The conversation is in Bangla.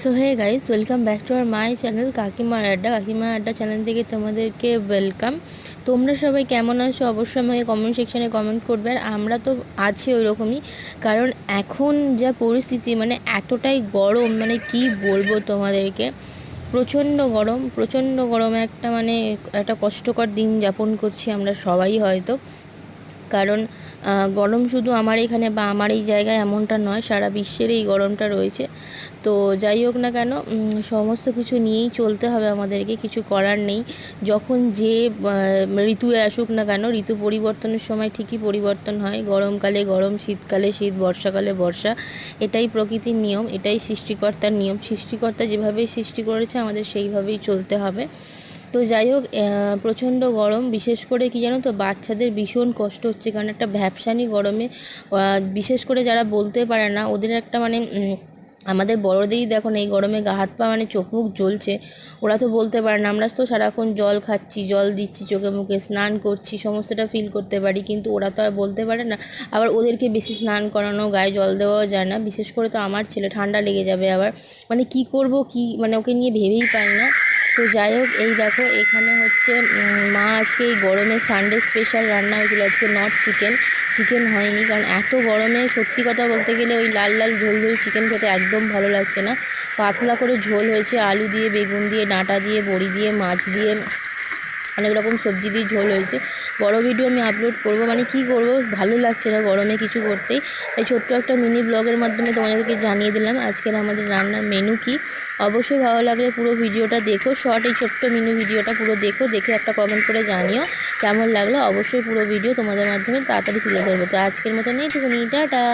So hey guys, welcome back to our my channel কাকিমার আড্ডা চ্যানেল থেকে তোমাদেরকে ওয়েলকাম। তোমরা সবাই কেমন আছো অবশ্যই আমাকে কমেন্ট সেকশানে কমেন্ট করবে। আর আমরা তো আছি ওই রকমই, কারণ এখন যা পরিস্থিতি মানে এতটাই গরম, মানে কি বলবো তোমাদেরকে, প্রচণ্ড গরমে একটা কষ্টকর দিন যাপন করছি আমরা সবাই হয়তো। কারণ গরম শুধু আমার এখানে বা আমার এই জায়গায় এমনটা নয়, সারা বিশ্বের এই গরমটা রয়েছে। তো যাই হোক না কেন, সমস্ত কিছু নিয়েই চলতে হবে আমাদেরকে, কিছু করার নেই। যখন যে ঋতু আসুক না কেন, ঋতু পরিবর্তনের সময় ঠিকই পরিবর্তন হয়। গরমকালে গরম, শীতকালে শীত, বর্ষাকালে বর্ষা। এটাই প্রকৃতির নিয়ম, এটাই সৃষ্টিকর্তার নিয়ম। সৃষ্টিকর্তা যেভাবেই সৃষ্টি করেছে আমাদের সেইভাবেই চলতে হবে। তো যাই হোক, প্রচণ্ড গরম, বিশেষ করে কি জানো তো, বাচ্চাদের ভীষণ কষ্ট হচ্ছে, কারণ একটা ভ্যাপসানি গরমে বিশেষ করে যারা বলতে পারে না ওদের একটা আমাদের বড়োদেরই দেখো না, এই গরমে গা হাত পা চোখ মুখ জ্বলছে। ওরা তো বলতে পারে না, আমরা তো সারাক্ষণ জল খাচ্ছি, জল দিচ্ছি চোখে মুখে, স্নান করছি, সমস্তটা ফিল করতে পারি, কিন্তু ওরা তো আর বলতে পারে না। আবার ওদেরকে বেশি স্নান করানো, গায়ে জল দেওয়াও যায় না। বিশেষ করে তো আমার ছেলে, ঠান্ডা লেগে যাবে আবার, কি করব, কি ওকে নিয়ে ভেবেই পাই না। তো যাই হোক, এই দেখো এখানে হচ্ছে মা আজকে এই গরমে সানডে স্পেশাল রান্না হয়েছিল আজকে, নট চিকেন। চিকেন হয়নি, কারণ এত গরমে সত্যি কথা বলতে গেলে ওই লাল লাল ঝোল ঝোল চিকেন খেতে একদম ভালো লাগছে না। পাতলা করে ঝোল হয়েছে, আলু দিয়ে, বেগুন দিয়ে, ডাঁটা দিয়ে, বড়ি দিয়ে, মাছ দিয়ে, অনেক রকম সবজি দিয়ে ঝোল হয়েছে। বড় ভিডিও আমি আপলোড করব, কি করব, ভালো লাগছে না গরমে কিছু করতেই। তাই ছোট্ট একটা মিনি ব্লগের মাধ্যমে তোমাদেরকে জানিয়ে দিলাম আজকের আমাদের রান্নার মেনু কি। অবশ্যই ভালো লাগলে পুরো ভিডিওটা দেখো, শর্ট এই ছোট্ট মিনি ভিডিওটা পুরো দেখো, দেখে একটা কমেন্ট করে জানিও কেমন লাগলো। অবশ্যই পুরো ভিডিও তোমাদের মাধ্যমে তাড়াতাড়ি তুলে ধরবো। তো আজকের মতো নেই, টাটা।